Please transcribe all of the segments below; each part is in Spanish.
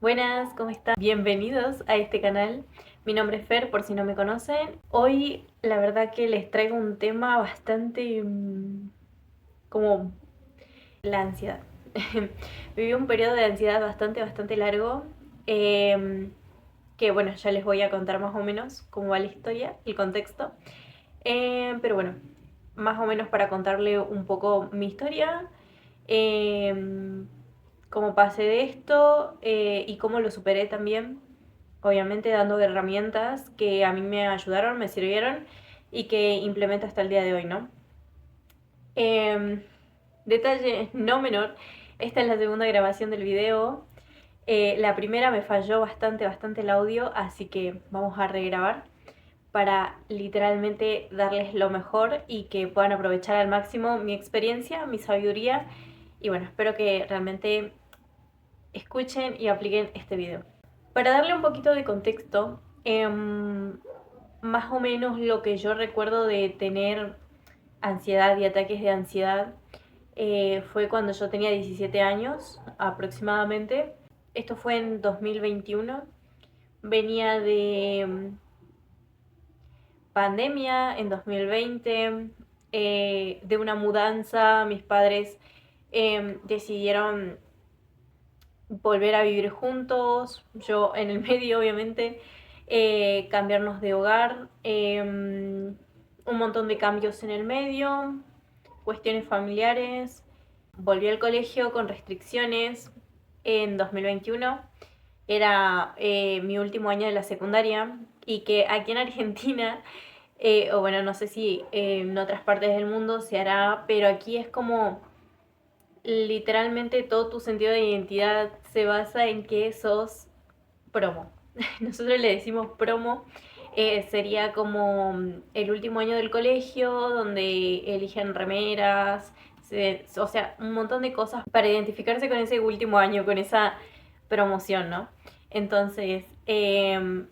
Buenas, ¿cómo están? Bienvenidos a este canal. Mi nombre es Fer, por si no me conocen. Hoy la verdad que les traigo un tema bastante como la ansiedad. Viví un periodo de ansiedad bastante largo, eh, que bueno, ya les voy a contar más o menos cómo va la historia, el contexto. Pero bueno, más o menos para contarle un poco mi historia, eh, cómo pasé de esto y cómo lo superé también, obviamente dando herramientas que a mí me ayudaron, me sirvieron y que implemento hasta el día de hoy, ¿no? Eh, Detalle no menor, esta es la segunda grabación del video. La primera me falló bastante el audio, así que vamos a regrabar para literalmente darles lo mejor y que puedan aprovechar al máximo mi experiencia, mi sabiduría y bueno, espero que realmente escuchen y apliquen este video. Para darle un poquito de contexto, más o menos lo que yo recuerdo de tener ansiedad y ataques de ansiedad fue cuando yo tenía 17 años aproximadamente. Esto fue en 2021. Venía de pandemia en 2020, de una mudanza. Mis padres decidieron volver a vivir juntos, yo en el medio obviamente, cambiarnos de hogar, un montón de cambios en el medio, cuestiones familiares, volví al colegio con restricciones en 2021, era mi último año de la secundaria y que aquí en Argentina, o bueno, no sé si en otras partes del mundo se hará, pero aquí es como literalmente todo tu sentido de identidad se basa en que sos promo. Nosotros le decimos promo. Sería como el último año del colegio, donde eligen remeras, o sea, un montón de cosas para identificarse con ese último año, con esa promoción, ¿no? Entonces,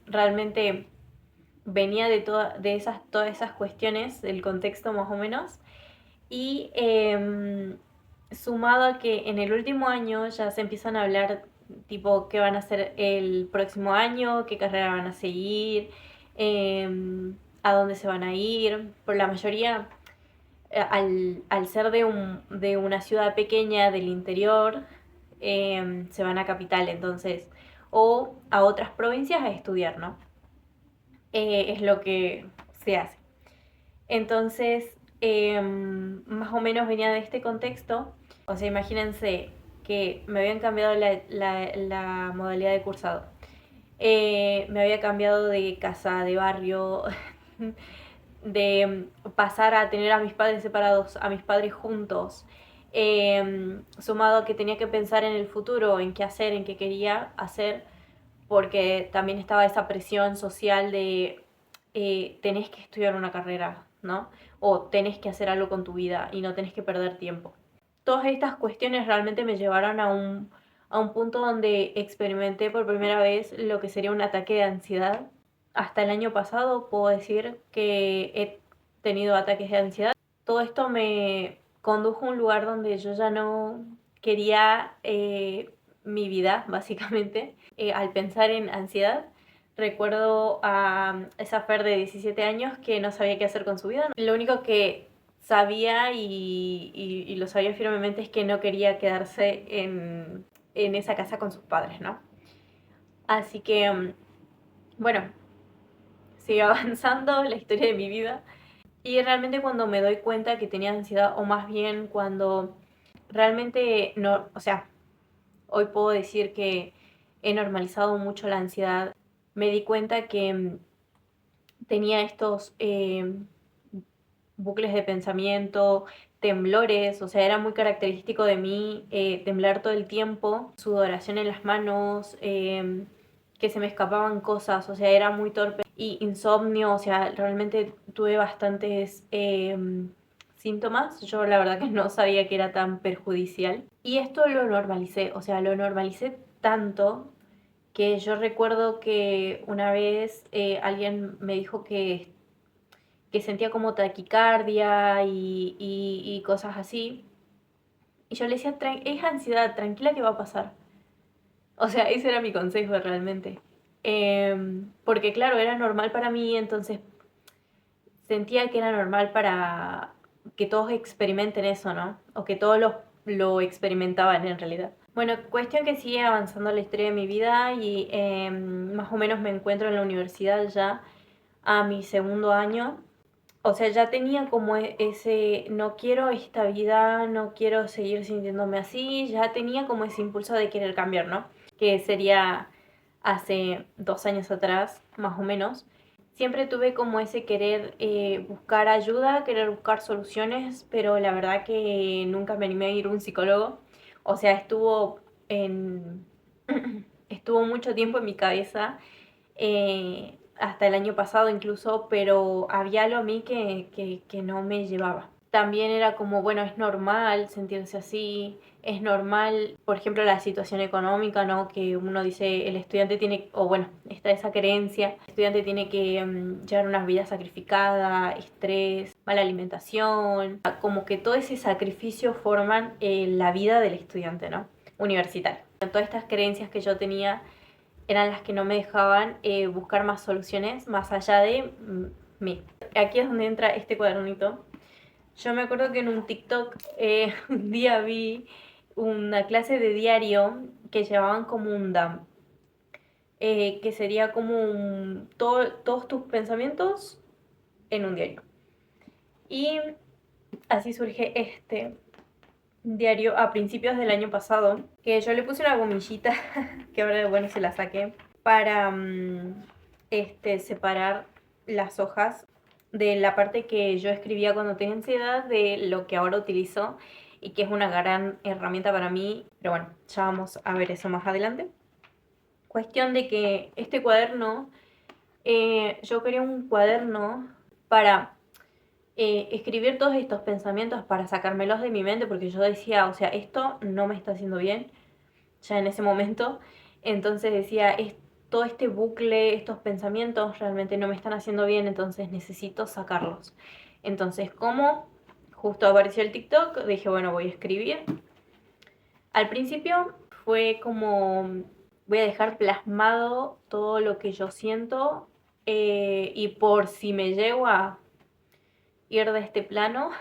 realmente venía de, todas esas cuestiones, del contexto más o menos, y sumado a que en el último año ya se empiezan a hablar tipo qué van a hacer el próximo año, qué carrera van a seguir, a dónde se van a ir. Por la mayoría, al ser de una ciudad pequeña del interior, se van a capital, entonces, o a otras provincias a estudiar, ¿no? Es lo que se hace. Entonces, más o menos venía de este contexto. O sea, imagínense que me habían cambiado la modalidad de cursado. Me había cambiado de casa, de barrio, de pasar a tener a mis padres separados, a mis padres juntos. Sumado a que tenía que pensar en el futuro, en qué hacer, en qué quería hacer, porque también estaba esa presión social de tenés que estudiar una carrera, ¿no? O tenés que hacer algo con tu vida y no tenés que perder tiempo. Todas estas cuestiones realmente me llevaron a un punto donde experimenté por primera vez lo que sería un ataque de ansiedad. Hasta el año pasado puedo decir que he tenido ataques de ansiedad. Todo esto me condujo a un lugar donde yo ya no quería mi vida, básicamente. Al pensar en ansiedad, recuerdo a esa Fer de 17 años que no sabía qué hacer con su vida. Lo único que sabía y lo sabía firmemente es que no quería quedarse en esa casa con sus padres, ¿no? Así que, bueno, sigue avanzando la historia de mi vida. Y realmente cuando me doy cuenta que tenía ansiedad, o más bien cuando realmente no, o sea, hoy puedo decir que he normalizado mucho la ansiedad, me di cuenta que tenía estos bucles de pensamiento, temblores, o sea, era muy característico de mí temblar todo el tiempo, sudoración en las manos, que se me escapaban cosas, o sea, era muy torpe. Y insomnio, o sea, realmente tuve bastantes síntomas. Yo la verdad que no sabía que era tan perjudicial. Y esto lo normalicé, o sea, lo normalicé tanto que yo recuerdo que una vez alguien me dijo que sentía como taquicardia y cosas así. Y yo le decía, es ansiedad, tranquila que va a pasar. O sea, ese era mi consejo realmente. Porque claro, era normal para mí, entonces sentía que era normal para que todos experimenten eso, ¿no? O que todos lo experimentaban en realidad. Bueno, cuestión que sigue avanzando la historia de mi vida y más o menos me encuentro en la universidad ya a mi segundo año. O sea, ya tenía como ese, no quiero esta vida, no quiero seguir sintiéndome así, ya tenía como ese impulso de querer cambiar, ¿no? Que sería hace 2 años atrás, más o menos. Siempre tuve como ese querer buscar ayuda, querer buscar soluciones, pero la verdad que nunca me animé a ir a un psicólogo. O sea, en, estuvo mucho tiempo en mi cabeza, hasta el año pasado incluso, pero había algo a mí que no me llevaba. También era como, bueno, es normal sentirse así, es normal, por ejemplo, la situación económica, ¿no? Que uno dice, el estudiante tiene, o bueno, está esa creencia, el estudiante tiene que llevar una vida sacrificada, estrés, mala alimentación, como que todo ese sacrificio forman la vida del estudiante, ¿no? Universitario. Todas estas creencias que yo tenía eran las que no me dejaban buscar más soluciones más allá de mí. Aquí es donde entra este cuadernito. Yo me acuerdo que en un TikTok un día vi una clase de diario que llevaban como un dump, que sería como todos tus pensamientos en un diario. Y así surge este diario a principios del año pasado, que yo le puse una gomillita, que ahora bueno se la saqué, para separar las hojas de la parte que yo escribía cuando tenía ansiedad de lo que ahora utilizo y que es una gran herramienta para mí, pero bueno, ya vamos a ver eso más adelante. Cuestión de que este cuaderno, yo quería un cuaderno para escribir todos estos pensamientos, para sacármelos de mi mente, porque yo decía, o sea, esto no me está haciendo bien, ya en ese momento. Entonces decía, todo este bucle, estos pensamientos realmente no me están haciendo bien, entonces necesito sacarlos. Entonces, como justo apareció el TikTok, dije, bueno, voy a escribir. Al principio fue como, voy a dejar plasmado todo lo que yo siento, y por si me llego a ir de este plano,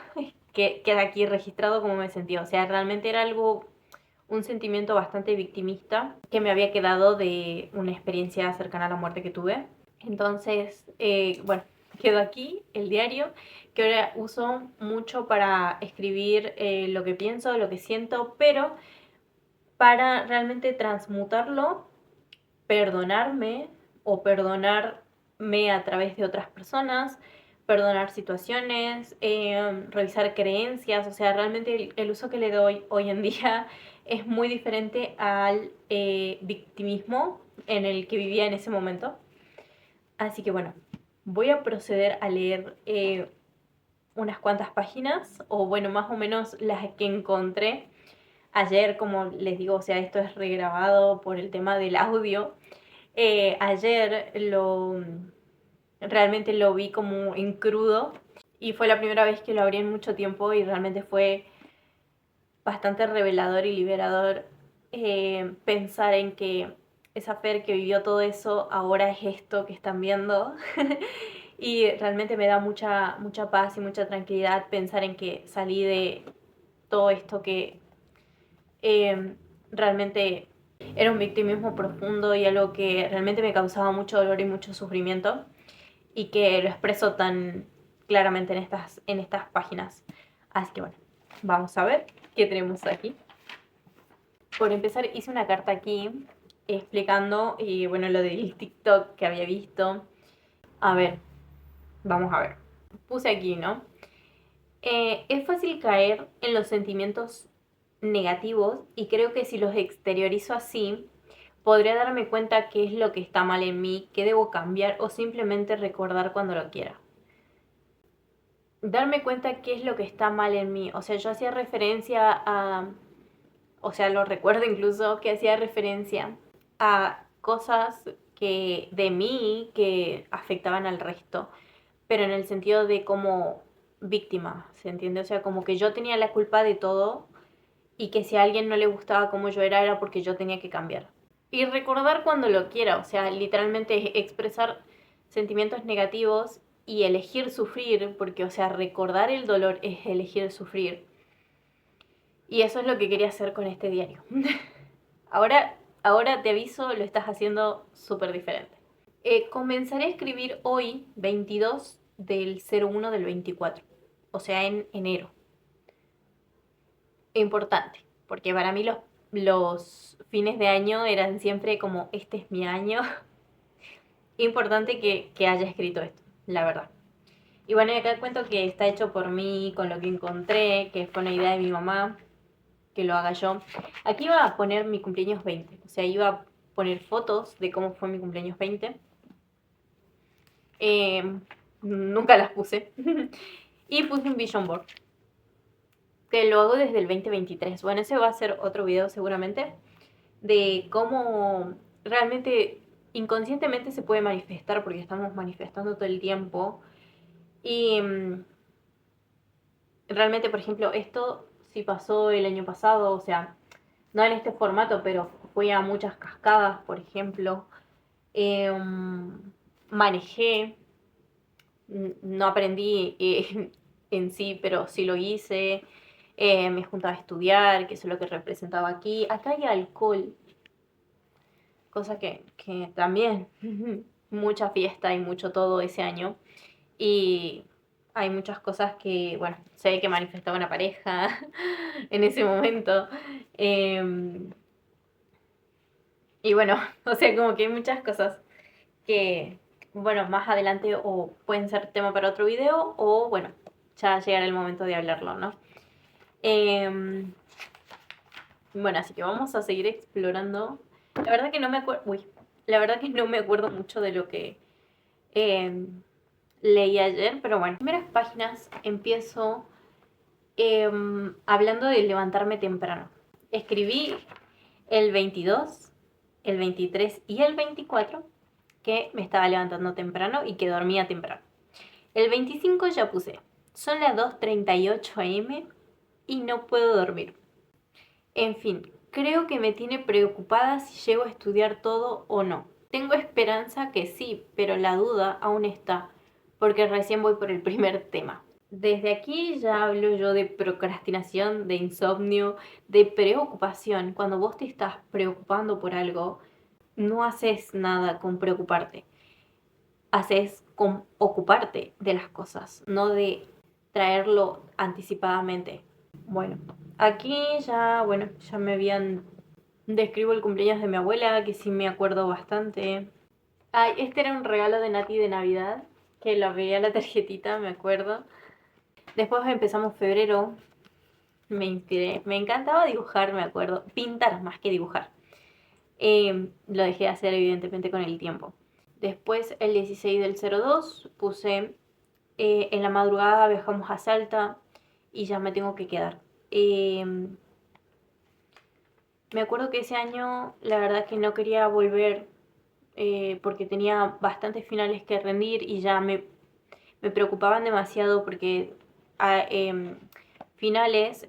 que queda aquí registrado cómo me sentía. O sea, realmente era un sentimiento bastante victimista que me había quedado de una experiencia cercana a la muerte que tuve. Entonces, bueno, quedó aquí el diario, que ahora uso mucho para escribir lo que pienso, lo que siento, pero para realmente transmutarlo, perdonarme o perdonarme a través de otras personas, perdonar situaciones, revisar creencias, o sea, realmente el uso que le doy hoy en día es muy diferente al victimismo en el que vivía en ese momento. Así que bueno, voy a proceder a leer unas cuantas páginas, o bueno, más o menos las que encontré ayer, como les digo, o sea, esto es regrabado por el tema del audio. Ayer realmente lo vi como en crudo y fue la primera vez que lo abrí en mucho tiempo y realmente fue bastante revelador y liberador, pensar en que esa Fer que vivió todo eso ahora es esto que están viendo. Y realmente me da mucha paz y mucha tranquilidad pensar en que salí de todo esto que realmente era un victimismo profundo y algo que realmente me causaba mucho dolor y mucho sufrimiento, y que lo expreso tan claramente en estas páginas. Así que bueno, vamos a ver qué tenemos aquí. Por empezar, hice una carta aquí explicando, bueno, lo del TikTok que había visto. A ver, vamos a ver. Puse aquí, ¿no? Es fácil caer en los sentimientos negativos y creo que si los exteriorizo así, podría darme cuenta qué es lo que está mal en mí, qué debo cambiar o simplemente recordar cuando lo quiera. Darme cuenta qué es lo que está mal en mí. O sea, yo hacía referencia o sea, lo recuerdo incluso, que hacía referencia a cosas de mí que afectaban al resto, pero en el sentido de como víctima, ¿se entiende? O sea, como que yo tenía la culpa de todo y que si a alguien no le gustaba como yo era porque yo tenía que cambiar. Y recordar cuando lo quiera, o sea, literalmente es expresar sentimientos negativos y elegir sufrir, porque, o sea, recordar el dolor es elegir sufrir. Y eso es lo que quería hacer con este diario. Ahora te aviso, lo estás haciendo súper diferente. Comenzaré a escribir hoy, 22 del 01 del 24, o sea, en enero. Importante, porque para mí los fines de año eran siempre como, este es mi año. Importante que haya escrito esto, la verdad. Y bueno, y acá cuento que está hecho por mí, con lo que encontré, que fue una idea de mi mamá, que lo haga yo. Aquí iba a poner mi cumpleaños 20, o sea, iba a poner fotos de cómo fue mi cumpleaños 20. Nunca las puse. Y puse un vision board, que lo hago desde el 2023. Bueno, ese va a ser otro video seguramente, de cómo realmente inconscientemente se puede manifestar, porque estamos manifestando todo el tiempo. Y realmente, por ejemplo, esto sí pasó el año pasado, o sea, no en este formato, pero fui a muchas cascadas, por ejemplo. Manejé, no aprendí en sí, pero sí lo hice. Me juntaba a estudiar, que eso es lo que representaba aquí. Acá hay alcohol, cosa que también mucha fiesta y mucho todo ese año. Y hay muchas cosas que, bueno, sé que manifestaba una pareja en ese momento. Eh, y bueno, o sea, como que hay muchas cosas que, bueno, más adelante o pueden ser tema para otro video o, bueno, ya llegará el momento de hablarlo, ¿no? Eh, bueno, así que vamos a seguir explorando. La verdad que no me acuerdo, uy, la verdad que no me acuerdo mucho de lo que eh, leí ayer, pero bueno, en las primeras páginas empiezo hablando de levantarme temprano. Escribí el 22, el 23 y el 24 que me estaba levantando temprano y que dormía temprano. El 25 ya puse, son las 2:38 am y no puedo dormir. En fin, creo que me tiene preocupada si llego a estudiar todo o no. Tengo esperanza que sí, pero la duda aún está, porque recién voy por el primer tema. Desde aquí ya hablo yo de procrastinación, de insomnio, de preocupación. Cuando vos te estás preocupando por algo, no haces nada con preocuparte. Haces con ocuparte de las cosas, no de traerlo anticipadamente. Bueno, aquí ya, bueno, ya me habían... Describo el cumpleaños de mi abuela, que sí me acuerdo bastante. Ay, este era un regalo de Nati de Navidad, que lo veía la tarjetita, me acuerdo. Después empezamos febrero, me inspiré. Me encantaba dibujar, me acuerdo. Pintar más que dibujar. Lo dejé de hacer evidentemente con el tiempo. Después el 16 del 02 puse en la madrugada viajamos a Salta y ya me tengo que quedar. Me acuerdo que ese año la verdad que no quería volver porque tenía bastantes finales que rendir y ya me preocupaban demasiado porque finales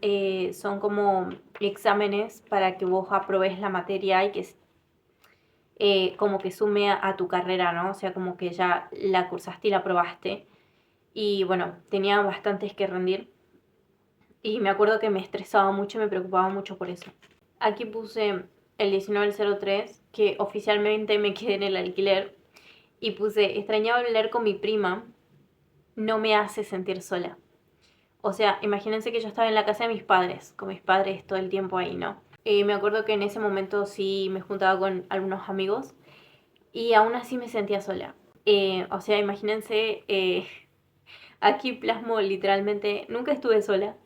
son como exámenes para que vos aprobes la materia y que como que sume a tu carrera, ¿no? O sea, como que ya la cursaste y la aprobaste. Y bueno, tenía bastantes que rendir. Y me acuerdo que me estresaba mucho y me preocupaba mucho por eso. Aquí puse el 1903, que oficialmente me quedé en el alquiler. Y puse, extrañaba hablar con mi prima, no me hace sentir sola. O sea, imagínense que yo estaba en la casa de mis padres, con mis padres todo el tiempo ahí, ¿no? Me acuerdo que en ese momento sí me juntaba con algunos amigos y aún así me sentía sola. O sea, imagínense, aquí plasmo literalmente, nunca estuve sola.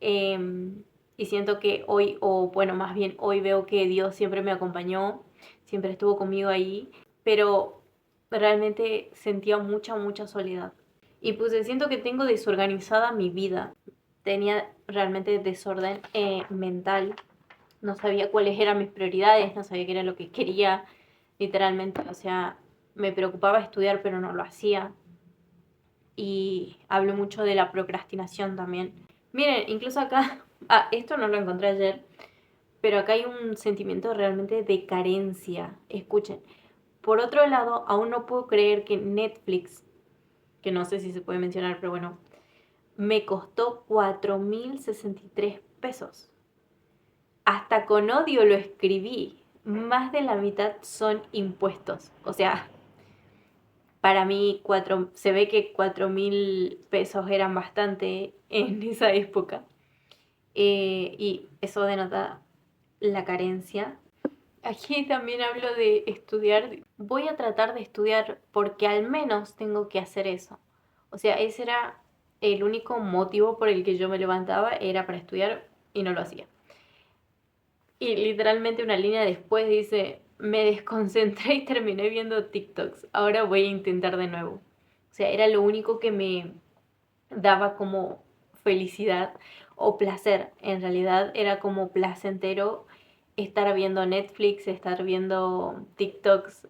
Y siento que hoy, o bueno, más bien hoy veo que Dios siempre me acompañó, siempre estuvo conmigo ahí, pero realmente sentía mucha, mucha soledad. Y pues siento que tengo desorganizada mi vida. Tenía realmente desorden mental. No sabía cuáles eran mis prioridades, no sabía qué era lo que quería, literalmente. O sea, me preocupaba estudiar, pero no lo hacía. Y hablo mucho de la procrastinación también. Miren, incluso acá, esto no lo encontré ayer, Pero acá hay un sentimiento realmente de carencia. Escuchen. Por otro lado, aún no puedo creer que Netflix, que no sé si se puede mencionar, pero bueno, me costó 4.063 pesos. Hasta con odio lo escribí. Más de la mitad son impuestos. O sea, para mí se ve que 4.000 pesos eran bastante en esa época. Y eso denota la carencia. Aquí también hablo de estudiar. Voy a tratar de estudiar porque al menos tengo que hacer eso. O sea, ese era el único motivo por el que yo me levantaba, era para estudiar y no lo hacía. Y literalmente una línea después dice, me desconcentré y terminé viendo TikToks. Ahora voy a intentar de nuevo. O sea, era lo único que me daba como felicidad o placer. En realidad era como placentero estar viendo Netflix, estar viendo TikToks,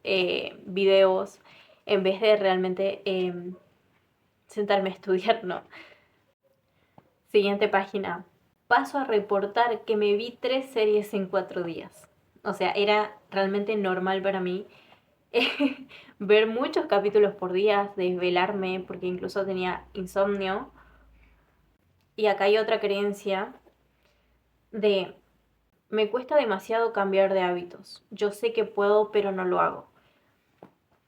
videos, en vez de realmente sentarme a estudiar, no. Siguiente página. Paso a reportar que me vi 3 series en 4 días. O sea, era realmente normal para mí ver muchos capítulos por día, desvelarme, porque incluso tenía insomnio. Y acá hay otra creencia de me cuesta demasiado cambiar de hábitos. Yo sé que puedo, pero no lo hago.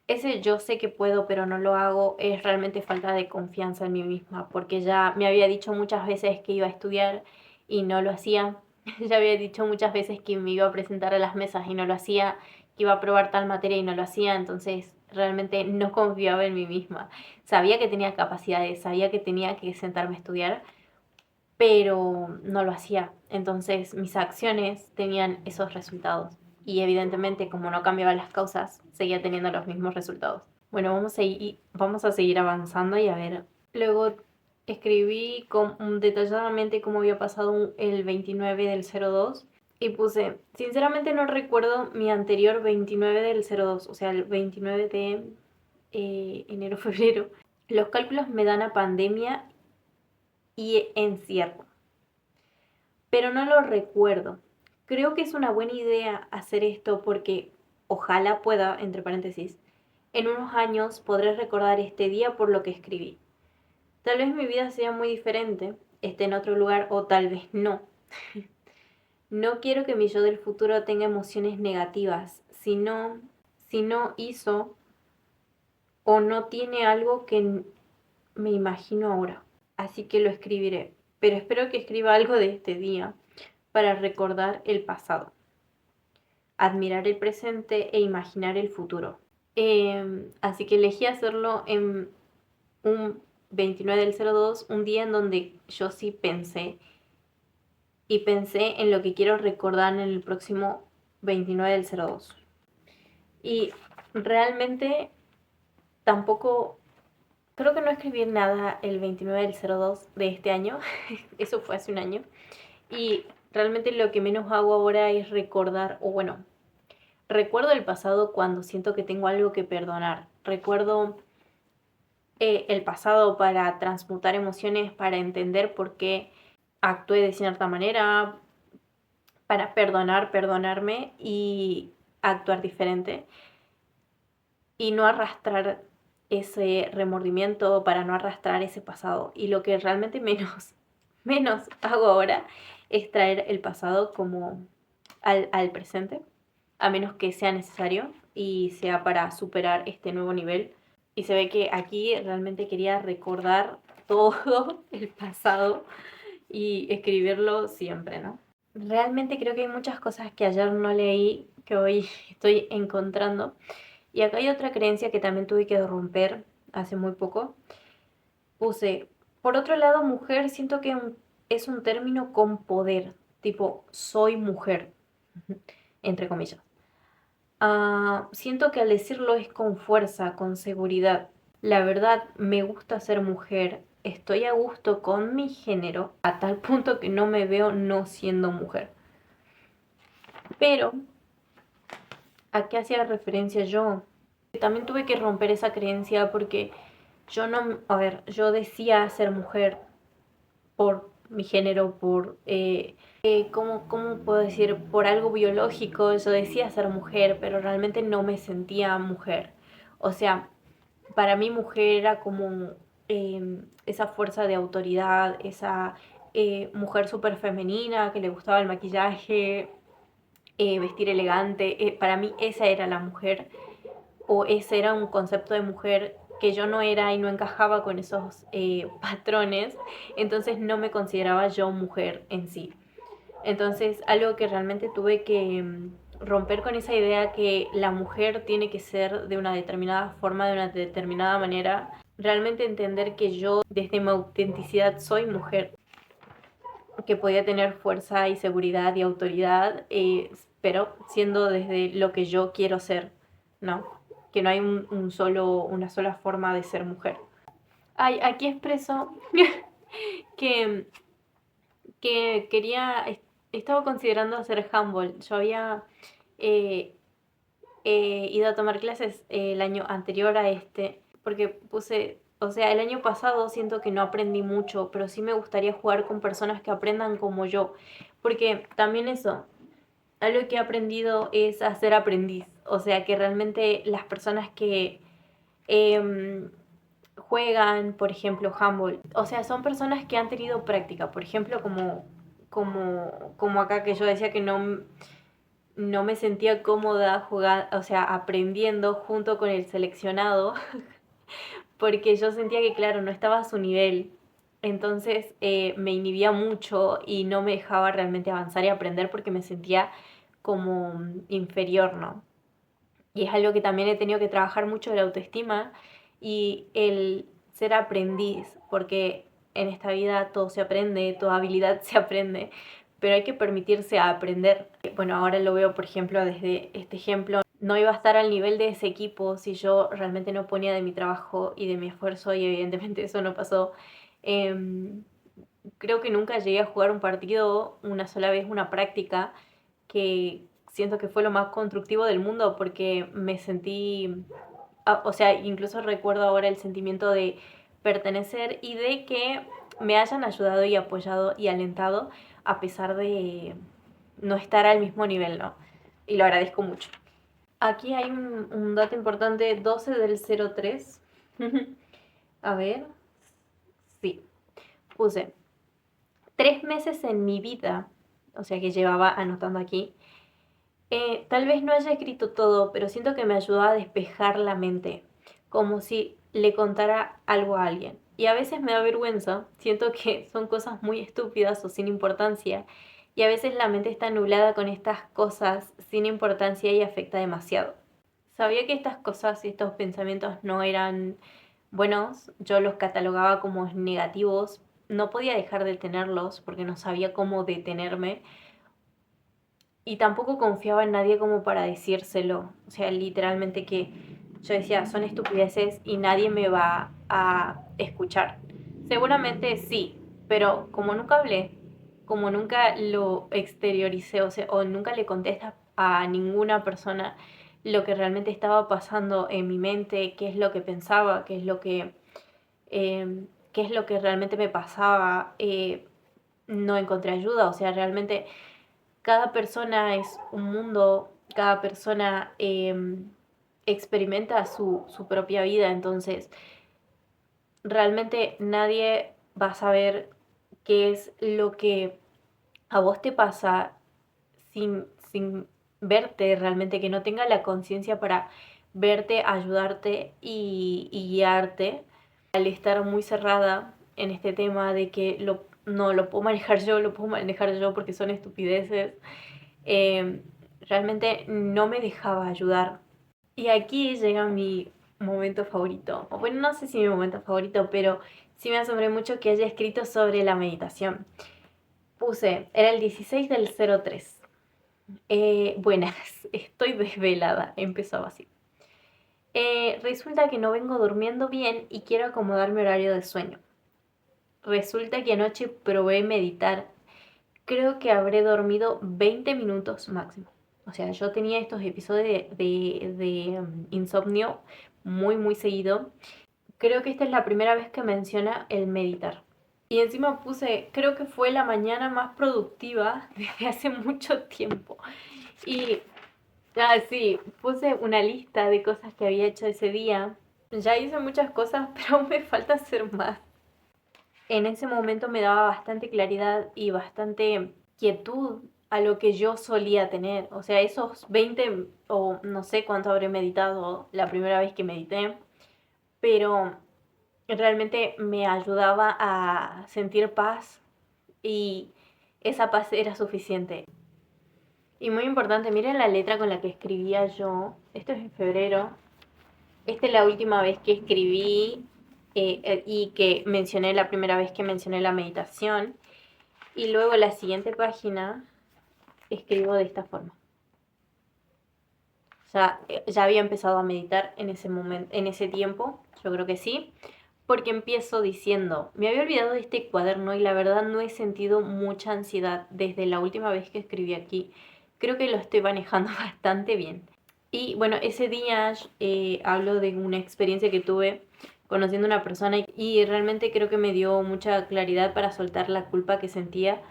Ese yo sé que puedo, pero no lo hago es realmente falta de confianza en mí misma, porque ya me había dicho muchas veces que iba a estudiar y no lo hacía. Ya había dicho muchas veces que me iba a presentar a las mesas y no lo hacía, que iba a probar tal materia y no lo hacía, entonces realmente no confiaba en mí misma. Sabía que tenía capacidades, sabía que tenía que sentarme a estudiar, pero no lo hacía. Entonces mis acciones tenían esos resultados. Y evidentemente, como no cambiaban las causas, seguía teniendo los mismos resultados. Bueno, vamos a seguir avanzando y a ver. Luego escribí detalladamente cómo había pasado el 29 del 02 y puse, sinceramente no recuerdo mi anterior 29 del 02, o sea, el 29 de enero-febrero. Los cálculos me dan a pandemia y encierro, pero no lo recuerdo. Creo que es una buena idea hacer esto porque ojalá pueda, entre paréntesis, en unos años podré recordar este día por lo que escribí. Tal vez mi vida sea muy diferente, esté en otro lugar o tal vez no. No quiero que mi yo del futuro tenga emociones negativas, si no hizo o no tiene algo que me imagino ahora. Así que lo escribiré, pero espero que escriba algo de este día para recordar el pasado, admirar el presente e imaginar el futuro. Así que elegí hacerlo en un 29 del 02, un día en donde yo sí pensé y pensé en lo que quiero recordar en el próximo 29 del 02. Y realmente tampoco, creo que no escribí nada el 29 del 02 de este año, eso fue hace un año. Y realmente lo que menos hago ahora es recordar, o bueno, recuerdo el pasado cuando siento que tengo algo que perdonar. Recuerdo el pasado para transmutar emociones, para entender por qué actué de cierta manera, para perdonarme y actuar diferente. Y no arrastrar ese remordimiento, para no arrastrar ese pasado. Y lo que realmente menos hago ahora es traer el pasado como al presente, a menos que sea necesario y sea para superar este nuevo nivel. Y se ve que aquí realmente quería recordar todo el pasado y escribirlo siempre, ¿no? Realmente creo que hay muchas cosas que ayer no leí que hoy estoy encontrando. Y acá hay otra creencia que también tuve que romper hace muy poco. Puse, por otro lado, mujer, siento que es un término con poder, tipo, soy mujer, entre comillas. Siento que al decirlo es con fuerza, con seguridad. La verdad, me gusta ser mujer, estoy a gusto con mi género, a tal punto que no me veo no siendo mujer. Pero, ¿a qué hacía referencia yo? También tuve que romper esa creencia porque yo no, a ver, yo decía ser mujer por mi género, por, ¿cómo puedo decir? Por algo biológico. Yo decía ser mujer, pero realmente no me sentía mujer. O sea, para mí mujer era como esa fuerza de autoridad, esa mujer súper femenina que le gustaba el maquillaje, vestir elegante. Para mí esa era la mujer, o ese era un concepto de mujer que yo no era y no encajaba con esos patrones, entonces no me consideraba yo mujer en sí. Entonces, algo que realmente tuve que romper con esa idea que la mujer tiene que ser de una determinada forma, de una determinada manera, realmente entender que yo desde mi autenticidad soy mujer, que podía tener fuerza y seguridad y autoridad, pero siendo desde lo que yo quiero ser, ¿no? Que no hay una sola forma de ser mujer. Ay, aquí expreso que, que estaba considerando hacer handball. Yo había eh, ido a tomar clases el año anterior a este, porque o sea, el año pasado siento que no aprendí mucho, pero sí me gustaría jugar con personas que aprendan como yo, porque también eso, algo que he aprendido es a ser aprendiz, o sea, que realmente las personas que em, juegan, por ejemplo, handball, o sea, son personas que han tenido práctica, por ejemplo, como acá que yo decía que no me sentía cómoda jugando, o sea, aprendiendo junto con el seleccionado, porque yo sentía que, claro, no estaba a su nivel. Entonces me inhibía mucho y no me dejaba realmente avanzar y aprender porque me sentía como inferior, ¿no? Y es algo que también he tenido que trabajar mucho, la autoestima y el ser aprendiz, porque en esta vida todo se aprende, toda habilidad se aprende, pero hay que permitirse aprender. Bueno, ahora lo veo, por ejemplo, desde este ejemplo. No iba a estar al nivel de ese equipo si yo realmente no ponía de mi trabajo y de mi esfuerzo, y evidentemente eso no pasó. Em, Creo que nunca llegué a jugar un partido, una sola vez, una práctica, que siento que fue lo más constructivo del mundo porque me sentí, o sea, incluso recuerdo ahora el sentimiento de pertenecer y de que me hayan ayudado y apoyado y alentado a pesar de no estar al mismo nivel, ¿no? Y lo agradezco mucho. Aquí hay un dato importante, 12 del 03. A ver, sí, puse 3 meses en mi vida, o sea que llevaba anotando aquí. Tal vez no haya escrito todo, pero siento que me ayudó a despejar la mente, como si le contara algo a alguien. Y a veces me da vergüenza, siento que son cosas muy estúpidas o sin importancia, y a veces la mente está nublada con estas cosas sin importancia y afecta demasiado. Sabía que estas cosas y estos pensamientos no eran buenos, yo los catalogaba como negativos, no podía dejar de tenerlos porque no sabía cómo detenerme y tampoco confiaba en nadie como para decírselo. O sea, literalmente que yo decía, son estupideces y nadie me va a escuchar. Seguramente sí, pero como nunca hablé, como nunca lo exterioricé, o sea, o nunca le contestas a ninguna persona lo que realmente estaba pasando en mi mente, qué es lo que pensaba, qué es lo que realmente me pasaba, no encontré ayuda. O sea, realmente cada persona es un mundo, cada persona experimenta su propia vida, entonces realmente nadie va a saber qué es lo que a vos te pasa sin verte realmente, que no tenga la conciencia para verte, ayudarte y guiarte. Al estar muy cerrada en este tema de que no lo puedo manejar yo, lo puedo manejar yo porque son estupideces, eh, realmente no me dejaba ayudar. Y aquí llega mi momento favorito. O bueno, no sé si mi momento favorito, pero sí me asombré mucho que haya escrito sobre la meditación. Puse, era el 16 del 03. Buenas, estoy desvelada, empezaba así. Resulta que no vengo durmiendo bien y quiero acomodar mi horario de sueño. Resulta que anoche probé meditar. Creo que habré dormido 20 minutos máximo. O sea, yo tenía estos episodios de insomnio muy, muy seguido. Creo que esta es la primera vez que menciona el meditar. Y encima puse, creo que fue la mañana más productiva desde hace mucho tiempo. Y, sí, puse una lista de cosas que había hecho ese día. Ya hice muchas cosas, pero aún me falta hacer más. En ese momento me daba bastante claridad y bastante quietud a lo que yo solía tener. O sea, esos 20 o no sé cuánto habré meditado la primera vez que medité, pero realmente me ayudaba a sentir paz y esa paz era suficiente. Y muy importante, miren la letra con la que escribía yo. Esto es en febrero. Esta es la última vez que escribí y que mencioné la primera vez que mencioné la meditación. Y luego la siguiente página escribo de esta forma. Ya había empezado a meditar en ese momento, en ese tiempo, yo creo que sí, porque empiezo diciendo, me había olvidado de este cuaderno y la verdad no he sentido mucha ansiedad desde la última vez que escribí aquí. Creo que lo estoy manejando bastante bien. Y bueno, ese día hablo de una experiencia que tuve conociendo a una persona y realmente creo que me dio mucha claridad para soltar la culpa que sentía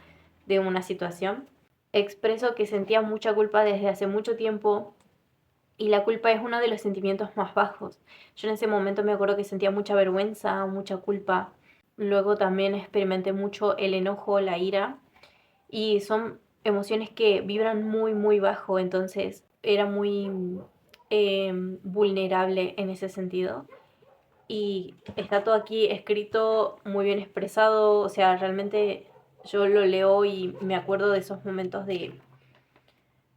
de una situación. Expreso que sentía mucha culpa desde hace mucho tiempo y la culpa es uno de los sentimientos más bajos. Yo en ese momento me acuerdo que sentía mucha vergüenza, mucha culpa. Luego también experimenté mucho el enojo, la ira y son emociones que vibran muy, muy bajo, entonces era muy vulnerable en ese sentido. Y está todo aquí escrito, muy bien expresado, o sea, realmente yo lo leo y me acuerdo de esos momentos de...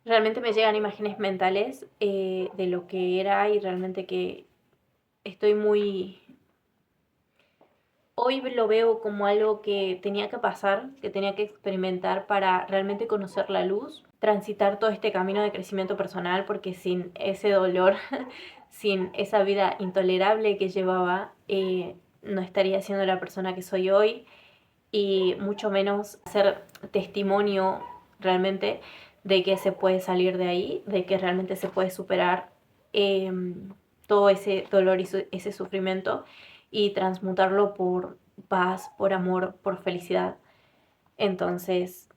Realmente me llegan imágenes mentales de lo que era y realmente que estoy muy... Hoy lo veo como algo que tenía que pasar, que tenía que experimentar para realmente conocer la luz, transitar todo este camino de crecimiento personal, porque sin ese dolor, sin esa vida intolerable que llevaba, no estaría siendo la persona que soy hoy y mucho menos ser testimonio realmente de que se puede salir de ahí, de que realmente se puede superar eh, todo ese dolor y ese sufrimiento y transmutarlo por paz, por amor, por felicidad. Entonces,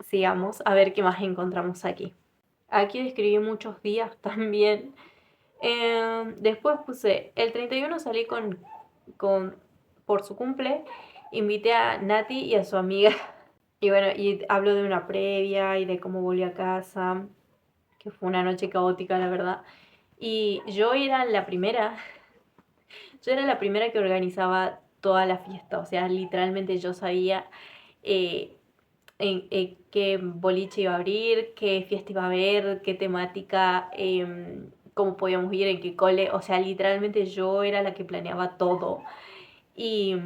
sigamos a ver qué más encontramos aquí. Aquí describí muchos días también. Después puse, el 31 salí por su cumple, invité a Nati y a su amiga. Y bueno, y hablo de una previa y de cómo volví a casa, que fue una noche caótica, la verdad. Y yo era la primera que organizaba toda la fiesta, o sea, literalmente yo sabía eh, en qué boliche iba a abrir, qué fiesta iba a haber, qué temática, cómo podíamos ir, en qué cole, o sea, literalmente yo era la que planeaba todo. Y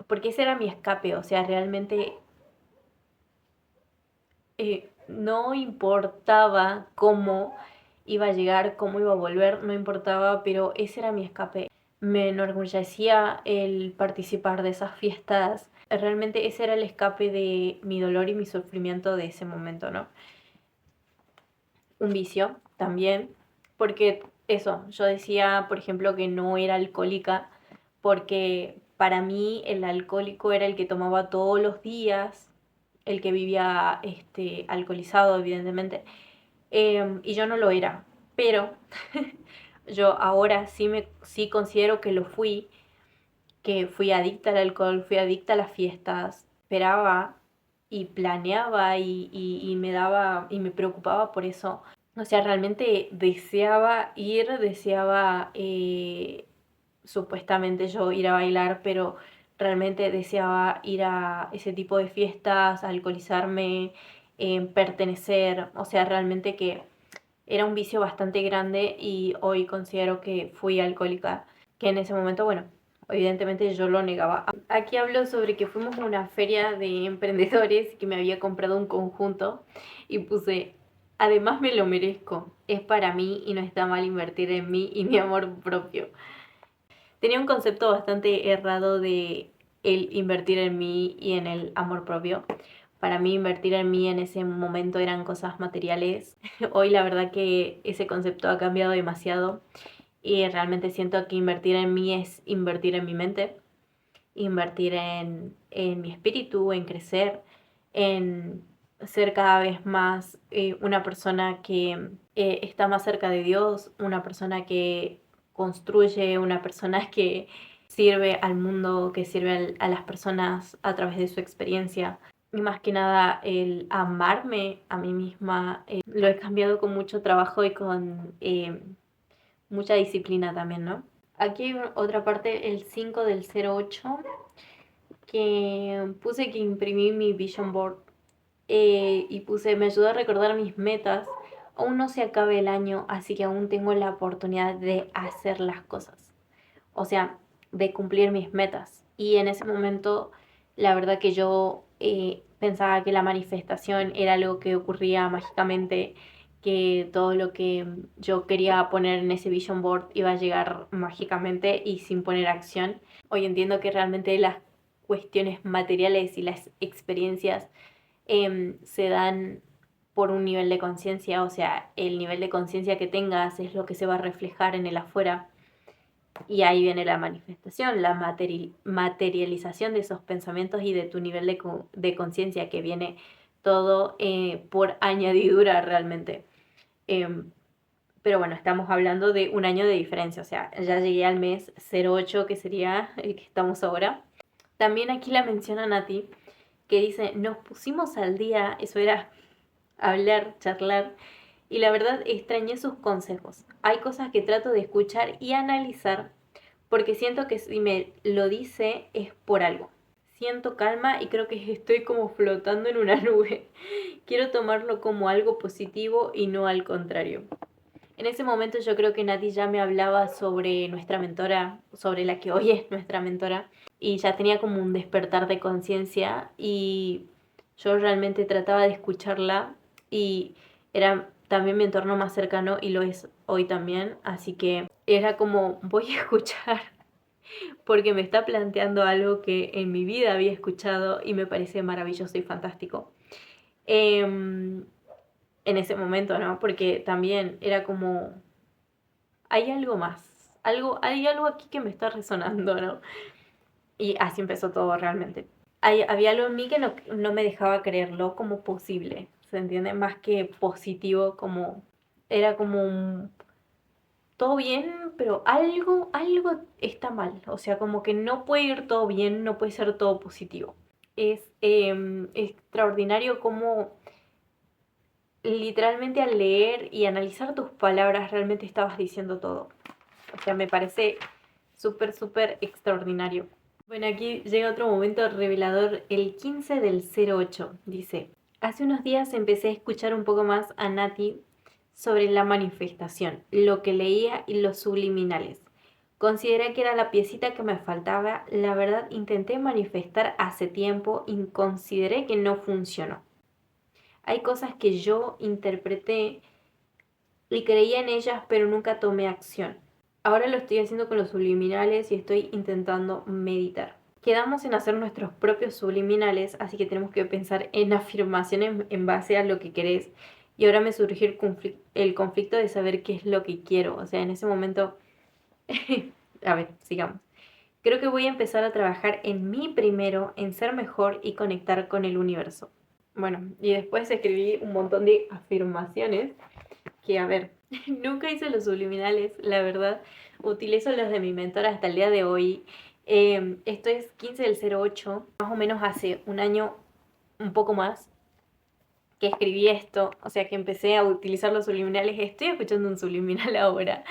porque ese era mi escape, o sea, realmente no importaba cómo iba a llegar, cómo iba a volver, no importaba, pero ese era mi escape. Me enorgullecía el participar de esas fiestas. Realmente ese era el escape de mi dolor y mi sufrimiento de ese momento, ¿no? Un vicio también, porque eso, yo decía, por ejemplo, que no era alcohólica, porque para mí el alcohólico era el que tomaba todos los días, el que vivía alcoholizado, evidentemente, y yo no lo era, pero yo ahora sí considero que lo fui, que fui adicta al alcohol, fui adicta a las fiestas, esperaba y planeaba y me daba y me preocupaba por eso. O sea, realmente deseaba ir, deseaba supuestamente yo ir a bailar, pero realmente deseaba ir a ese tipo de fiestas, alcoholizarme, pertenecer, o sea, realmente que era un vicio bastante grande y hoy considero que fui alcohólica, que en ese momento, bueno, evidentemente yo lo negaba. Aquí hablo sobre que fuimos a una feria de emprendedores que me había comprado un conjunto y puse, además me lo merezco, es para mí y no está mal invertir en mí y mi amor propio. Tenía un concepto bastante errado de el invertir en mí y en el amor propio. Para mí invertir en mí en ese momento eran cosas materiales. Hoy la verdad que ese concepto ha cambiado demasiado y realmente siento que invertir en mí es invertir en mi mente invertir en mi espíritu, en crecer, en ser cada vez más una persona que está más cerca de Dios, una persona que construye, una persona que sirve al mundo, que sirve a las personas a través de su experiencia. Y más que nada el amarme a mí misma, lo he cambiado con mucho trabajo y con mucha disciplina también, ¿no? Aquí hay otra parte, el 5 del 08, que puse que imprimí mi vision board y puse, me ayudó a recordar mis metas. Aún no se acabe el año, así que aún tengo la oportunidad de hacer las cosas. O sea, de cumplir mis metas. Y en ese momento, la verdad que yo pensaba que la manifestación era algo que ocurría mágicamente, que todo lo que yo quería poner en ese vision board iba a llegar mágicamente y sin poner acción. Hoy entiendo que realmente las cuestiones materiales y las experiencias se dan por un nivel de conciencia, o sea, el nivel de conciencia que tengas es lo que se va a reflejar en el afuera. Y ahí viene la manifestación, la materialización de esos pensamientos y de tu nivel de conciencia, que viene todo por añadidura realmente. Em, pero bueno, estamos hablando de un año de diferencia, o sea, ya llegué al mes 08, que sería el que estamos ahora. También aquí la mencionan a ti, que dice, nos pusimos al día, eso era hablar, charlar, y la verdad extrañé sus consejos. Hay cosas que trato de escuchar y analizar porque siento que si me lo dice es por algo. Siento calma y creo que estoy como flotando en una nube. Quiero tomarlo como algo positivo y no al contrario. En ese momento yo creo que Nati ya me hablaba sobre nuestra mentora, sobre la que hoy es nuestra mentora, y ya tenía como un despertar de conciencia y yo realmente trataba de escucharla y era también mi entorno más cercano y lo es hoy también, así que era como voy a escuchar porque me está planteando algo que en mi vida había escuchado y me parece maravilloso y fantástico. En ese momento, ¿no? Porque también era como, hay algo más, hay algo aquí que me está resonando, ¿no? Y así empezó todo realmente. Había algo en mí que no me dejaba creerlo como posible, ¿se entiende? Más que positivo, como, era como todo bien, pero algo está mal. O sea, como que no puede ir todo bien, no puede ser todo positivo. Es extraordinario cómo literalmente al leer y analizar tus palabras realmente estabas diciendo todo. O sea, me parece súper, súper extraordinario. Bueno, aquí llega otro momento revelador, el 15 del 08. Dice, hace unos días empecé a escuchar un poco más a Nati sobre la manifestación, lo que leía y los subliminales. Consideré que era la piecita que me faltaba. La verdad, intenté manifestar hace tiempo y consideré que no funcionó. Hay cosas que yo interpreté y creía en ellas, pero nunca tomé acción. Ahora lo estoy haciendo con los subliminales y estoy intentando meditar. Quedamos en hacer nuestros propios subliminales, así que tenemos que pensar en afirmaciones en base a lo que querés. Y ahora me surgió el conflicto de saber qué es lo que quiero. O sea, en ese momento... A ver, sigamos. Creo que voy a empezar a trabajar en mí primero, en ser mejor y conectar con el universo. Bueno, y después escribí un montón de afirmaciones que, a ver, nunca hice los subliminales, la verdad. Utilizo los de mi mentora hasta el día de hoy. Esto es 15 del 08, más o menos hace un año, un poco más, que escribí esto. O sea, que empecé a utilizar los subliminales. Estoy escuchando un subliminal ahora.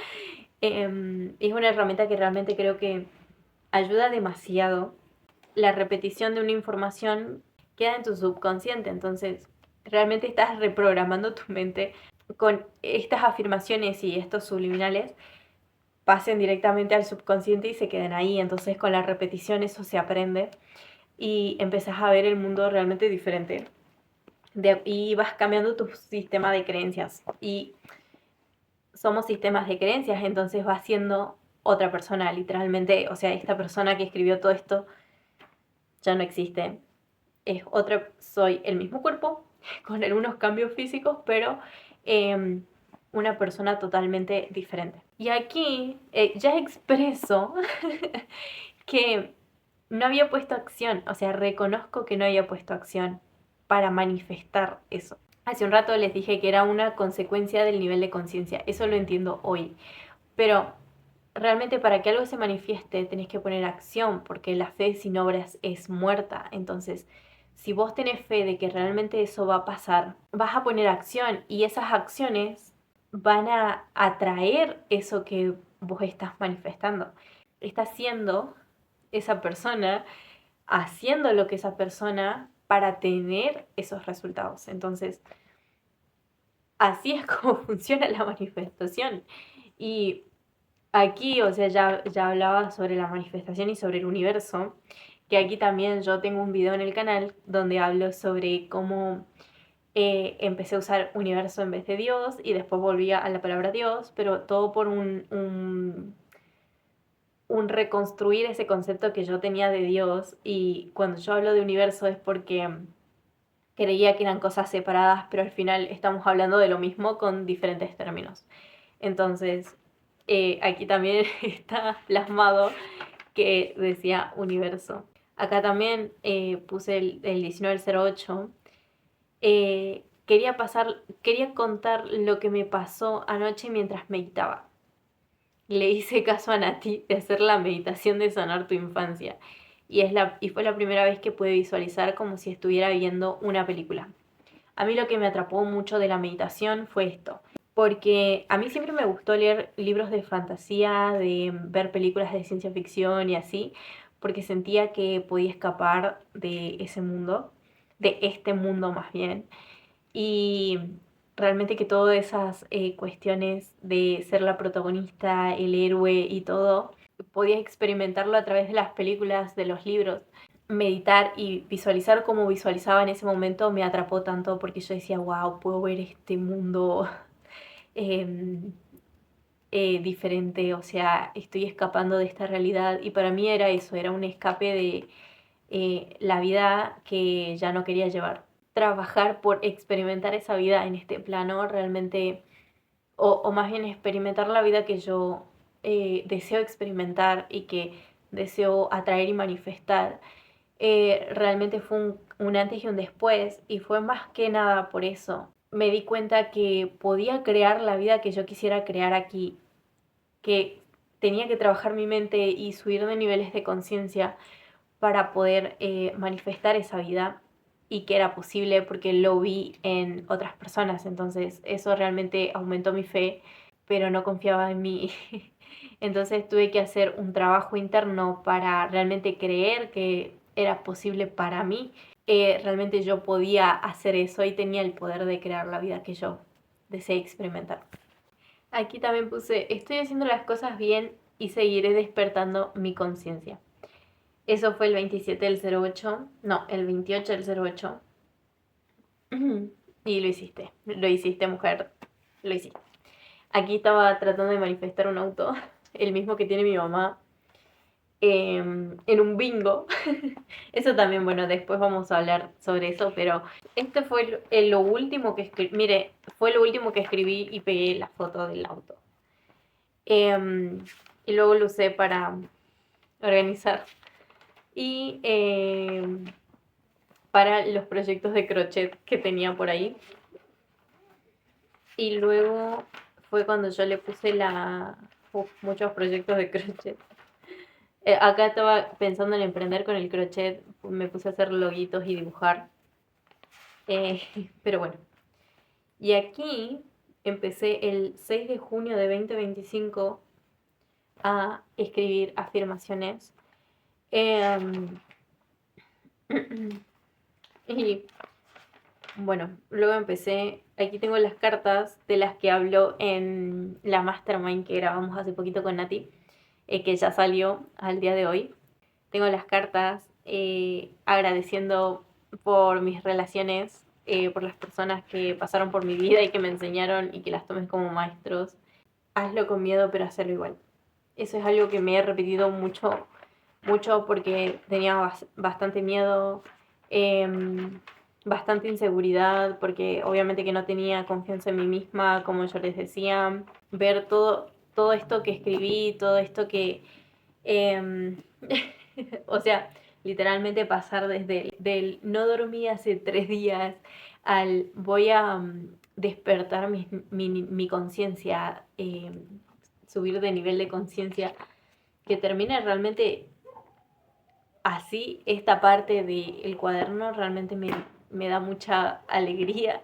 Es una herramienta que realmente creo que ayuda demasiado. La repetición de una información queda en tu subconsciente, entonces realmente estás reprogramando tu mente con estas afirmaciones y estos subliminales pasen directamente al subconsciente y se queden ahí. Entonces con la repetición eso se aprende y empezás a ver el mundo realmente diferente. Y vas cambiando tu sistema de creencias. Y somos sistemas de creencias, entonces vas siendo otra persona, literalmente. O sea, esta persona que escribió todo esto ya no existe. Es otra, soy el mismo cuerpo, con algunos cambios físicos, pero una persona totalmente diferente. Y aquí ya expreso que no había puesto acción, o sea, reconozco que no había puesto acción para manifestar eso. Hace un rato les dije que era una consecuencia del nivel de conciencia, eso lo entiendo hoy, pero realmente para que algo se manifieste tenés que poner acción, porque la fe sin obras es muerta. Entonces, si vos tenés fe de que realmente eso va a pasar, vas a poner acción y esas acciones van a atraer eso que vos estás manifestando. Estás siendo esa persona, haciendo lo que esa persona para tener esos resultados. Entonces, así es como funciona la manifestación. Y aquí, o sea, ya hablaba sobre la manifestación y sobre el universo, que aquí también yo tengo un video en el canal donde hablo sobre cómo empecé a usar universo en vez de Dios y después volví a la palabra Dios, pero todo por un reconstruir ese concepto que yo tenía de Dios. Y cuando yo hablo de universo es porque creía que eran cosas separadas, pero al final estamos hablando de lo mismo con diferentes términos. Entonces, aquí también está plasmado que decía universo. Acá también puse el 1908. Quería contar lo que me pasó anoche mientras meditaba. Le hice caso a Nati de hacer la meditación de sanar tu infancia. Y fue la primera vez que pude visualizar como si estuviera viendo una película. A mí lo que me atrapó mucho de la meditación fue esto, porque a mí siempre me gustó leer libros de fantasía, de ver películas de ciencia ficción y así, porque sentía que podía escapar de ese mundo, de este mundo más bien, y realmente que todas esas cuestiones de ser la protagonista, el héroe y todo, podía experimentarlo a través de las películas, de los libros. Meditar y visualizar como visualizaba en ese momento me atrapó tanto porque yo decía, wow, puedo ver este mundo em, diferente, o sea, estoy escapando de esta realidad y para mí era eso, era un escape de la vida que ya no quería llevar. Trabajar por experimentar esa vida en este plano realmente, o más bien experimentar la vida que yo deseo experimentar y que deseo atraer y manifestar realmente fue un antes y un después y fue más que nada por eso. Me di cuenta que podía crear la vida que yo quisiera crear aquí, que tenía que trabajar mi mente y subir de niveles de conciencia para poder manifestar esa vida y que era posible porque lo vi en otras personas. Entonces eso realmente aumentó mi fe, pero no confiaba en mí. Entonces tuve que hacer un trabajo interno para realmente creer que era posible para mí. Realmente yo podía hacer eso y tenía el poder de crear la vida que yo deseé experimentar. Aquí también puse, estoy haciendo las cosas bien y seguiré despertando mi conciencia. Eso fue el 27 del 08, no, el 28 del 08. Y lo hiciste mujer, lo hiciste. Aquí estaba tratando de manifestar un auto, el mismo que tiene mi mamá, en un bingo. Eso también, bueno, después vamos a hablar sobre eso, pero este fue lo último que escribí. Mire, fue lo último que escribí y pegué la foto del auto. Y luego lo usé para organizar. Y para los proyectos de crochet que tenía por ahí. Y luego fue cuando yo le puse muchos proyectos de crochet. Acá estaba pensando en emprender con el crochet, me puse a hacer loguitos y dibujar. Pero bueno. Y aquí empecé el 6 de junio de 2025 a escribir afirmaciones. Y bueno, luego empecé, aquí tengo las cartas de las que hablo en la mastermind que grabamos hace poquito con Nati, que ya salió al día de hoy. Tengo las cartas agradeciendo por mis relaciones, por las personas que pasaron por mi vida y que me enseñaron y que las tomes como maestros. Hazlo con miedo, pero hacerlo igual. Eso es algo que me he repetido mucho, mucho porque tenía bastante miedo. Bastante inseguridad porque obviamente que no tenía confianza en mí misma, como yo les decía, ver todo esto que escribí, todo esto que O sea, literalmente pasar desde del no dormí hace 3 días al voy a despertar mi conciencia, subir de nivel de conciencia, que termine realmente así. Esta parte del cuaderno realmente me da mucha alegría.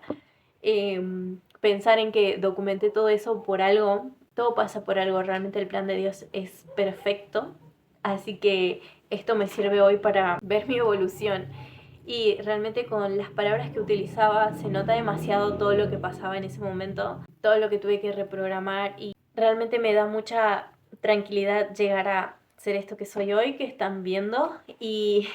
Pensar en que documenté todo eso por algo, todo pasa por algo, realmente el plan de Dios es perfecto, así que esto me sirve hoy para ver mi evolución. Y realmente con las palabras que utilizaba se nota demasiado todo lo que pasaba en ese momento, todo lo que tuve que reprogramar, y realmente me da mucha tranquilidad llegar a ser esto que soy hoy, que están viendo, y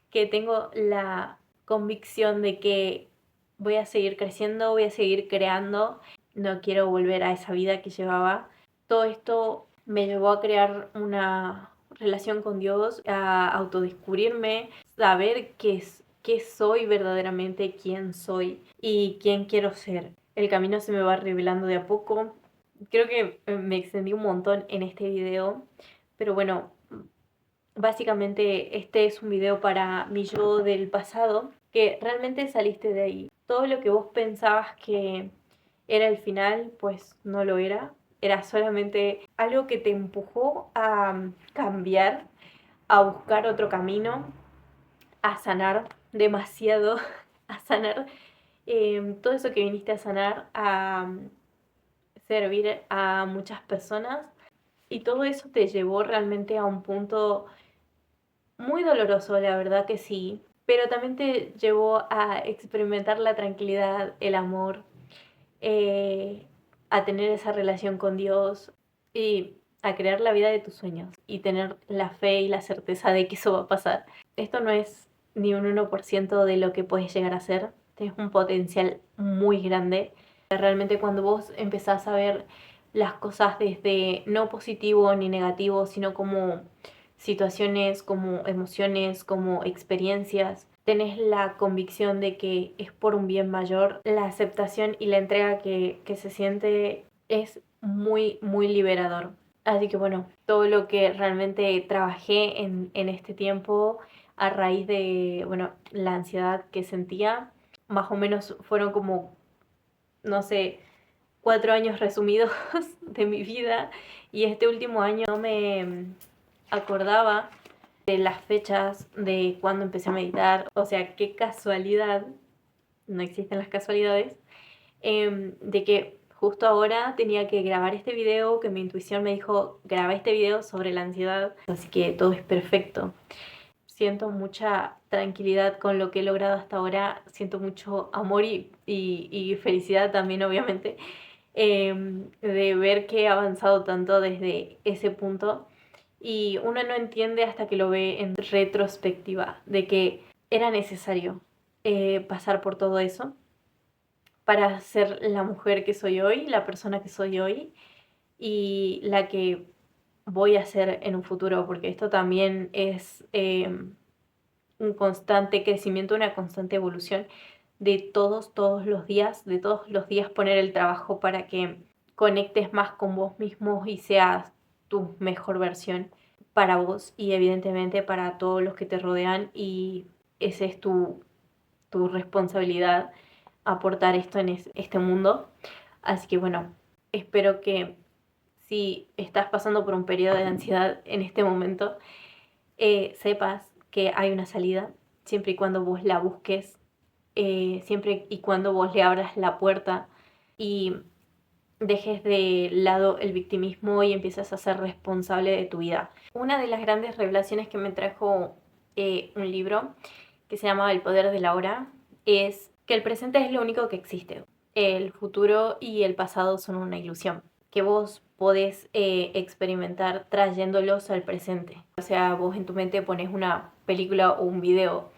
que tengo la convicción de que voy a seguir creciendo, voy a seguir creando, no quiero volver a esa vida que llevaba. Todo esto me llevó a crear una relación con Dios, a autodescubrirme, saber qué soy verdaderamente, quién soy y quién quiero ser. El camino se me va revelando de a poco. Creo que me extendí un montón en este video, pero bueno, básicamente este es un video para mi yo del pasado, que realmente saliste de ahí. Todo lo que vos pensabas que era el final, pues no lo era. Era solamente algo que te empujó a cambiar, a buscar otro camino, a sanar demasiado, a sanar todo eso que viniste a sanar, a servir a muchas personas. Y todo eso te llevó realmente a un punto muy doloroso, la verdad que sí, pero también te llevó a experimentar la tranquilidad, el amor, eh, a tener esa relación con Dios y a crear la vida de tus sueños y tener la fe y la certeza de que eso va a pasar. Esto no es ni un 1% de lo que puedes llegar a ser, tienes un potencial muy grande. Realmente cuando vos empezás a ver las cosas desde no positivo ni negativo, sino como situaciones, como emociones, como experiencias, tenés la convicción de que es por un bien mayor, la aceptación y la entrega que se siente es muy, muy liberador. Así que bueno, todo lo que realmente trabajé en este tiempo a raíz de, bueno, la ansiedad que sentía, más o menos fueron como, no sé, 4 años resumidos de mi vida, y este último año no me acordaba de las fechas de cuando empecé a meditar. O sea, qué casualidad, no existen las casualidades, de que justo ahora tenía que grabar este video, que mi intuición me dijo, graba este video sobre la ansiedad, así que todo es perfecto. Siento mucha tranquilidad con lo que he logrado hasta ahora, siento mucho amor y felicidad también, obviamente, de ver que he avanzado tanto desde ese punto, y uno no entiende hasta que lo ve en retrospectiva de que era necesario pasar por todo eso para ser la mujer que soy hoy, la persona que soy hoy y la que voy a ser en un futuro, porque esto también es un constante crecimiento, una constante evolución de de todos los días poner el trabajo para que conectes más con vos mismo y seas tu mejor versión para vos y evidentemente para todos los que te rodean, y esa es tu responsabilidad, aportar esto en este mundo. Así que bueno, espero que si estás pasando por un periodo de ansiedad en este momento, sepas que hay una salida, siempre y cuando vos la busques, siempre y cuando vos le abras la puerta y dejes de lado el victimismo y empieces a ser responsable de tu vida. Una de las grandes revelaciones que me trajo un libro que se llama El poder de la hora es que el presente es lo único que existe. El futuro y el pasado son una ilusión que vos podés experimentar trayéndolos al presente. O sea, vos en tu mente pones una película o un video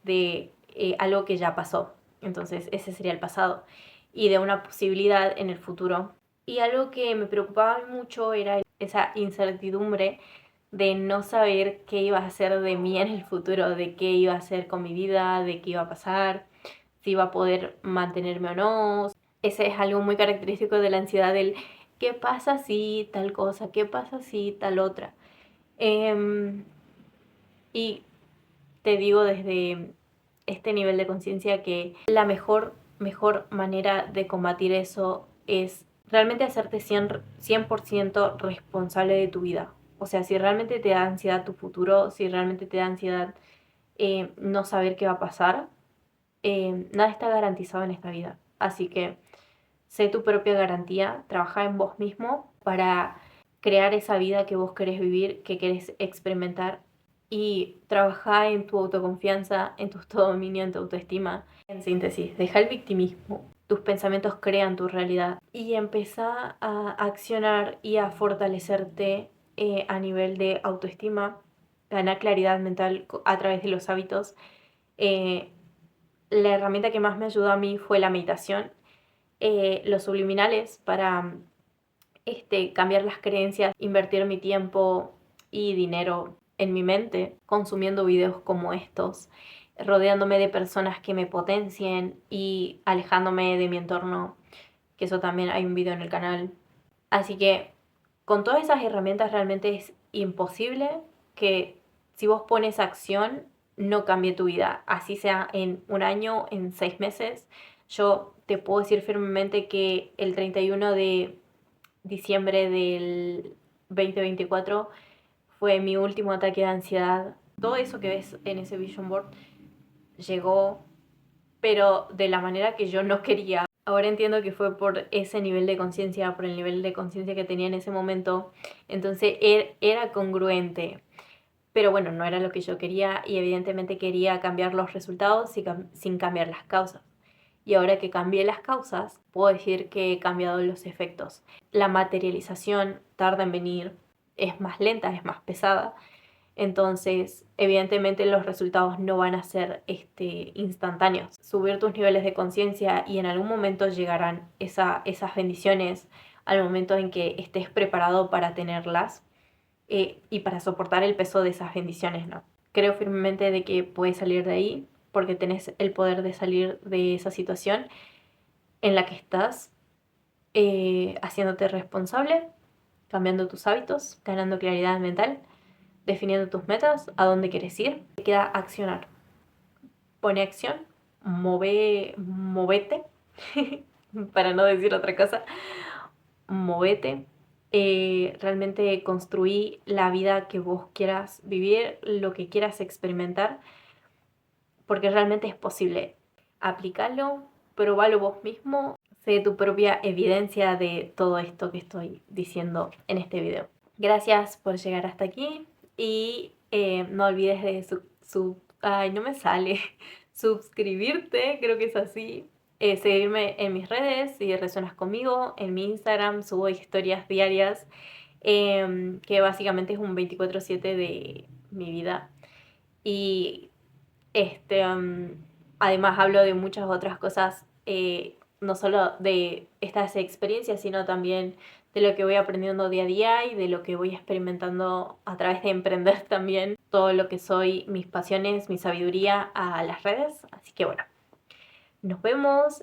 de algo que ya pasó. Entonces ese sería el pasado. Y de una posibilidad en el futuro. Y algo que me preocupaba mucho era esa incertidumbre de no saber qué iba a hacer de mí en el futuro, de qué iba a hacer con mi vida, de qué iba a pasar, si iba a poder mantenerme o no. Ese es algo muy característico de la ansiedad, del qué pasa si tal cosa, qué pasa si tal otra. Y te digo desde este nivel de conciencia que la mejor manera de combatir eso es realmente hacerte 100% responsable de tu vida. O sea, si realmente te da ansiedad tu futuro, si realmente te da ansiedad no saber qué va a pasar, nada está garantizado en esta vida. Así que sé tu propia garantía, trabaja en vos mismo para crear esa vida que vos querés vivir, que querés experimentar y trabaja en tu autoconfianza, en tu autodominio, en tu autoestima. En síntesis, deja el victimismo. Tus pensamientos crean tu realidad y empezá a accionar y a fortalecerte a nivel de autoestima, gana claridad mental a través de los hábitos. Eh, la herramienta que más me ayudó a mí fue la meditación, los subliminales para cambiar las creencias, invertir mi tiempo y dinero en mi mente, consumiendo videos como estos, rodeándome de personas que me potencien y alejándome de mi entorno, que eso también hay un video en el canal. Así que con todas esas herramientas realmente es imposible que si vos pones acción no cambie tu vida, así sea en un año, en 6 meses. Yo te puedo decir firmemente que el 31 de diciembre del 2024 fue mi último ataque de ansiedad. Todo eso que ves en ese vision board llegó, pero de la manera que yo no quería. Ahora entiendo que fue por ese nivel de conciencia, por el nivel de conciencia que tenía en ese momento. Entonces era congruente. Pero bueno, no era lo que yo quería y evidentemente quería cambiar los resultados sin cambiar las causas. Y ahora que cambié las causas, puedo decir que he cambiado los efectos. La materialización tarda en venir, es más lenta, es más pesada. Entonces, evidentemente los resultados no van a ser instantáneos. Subir tus niveles de conciencia y en algún momento llegarán esas bendiciones al momento en que estés preparado para tenerlas y para soportar el peso de esas bendiciones, ¿no? Creo firmemente de que puedes salir de ahí porque tenés el poder de salir de esa situación en la que estás, haciéndote responsable, cambiando tus hábitos, ganando claridad mental, definiendo tus metas, a dónde quieres ir. Te queda accionar. Pone acción, movete, para no decir otra cosa, movete. Realmente construí la vida que vos quieras vivir, lo que quieras experimentar, porque realmente es posible. Aplícalo, probalo vos mismo, sé tu propia evidencia de todo esto que estoy diciendo en este video. Gracias por llegar hasta aquí y no olvides de ay, no me sale, suscribirte, creo que es así. Seguirme en mis redes si resuenas conmigo. En mi Instagram subo historias diarias, que básicamente es un 24/7 de mi vida. Y además hablo de muchas otras cosas, no solo de estas experiencias, sino también de lo que voy aprendiendo día a día y de lo que voy experimentando a través de emprender también todo lo que soy, mis pasiones, mi sabiduría a las redes. Así que bueno, nos vemos.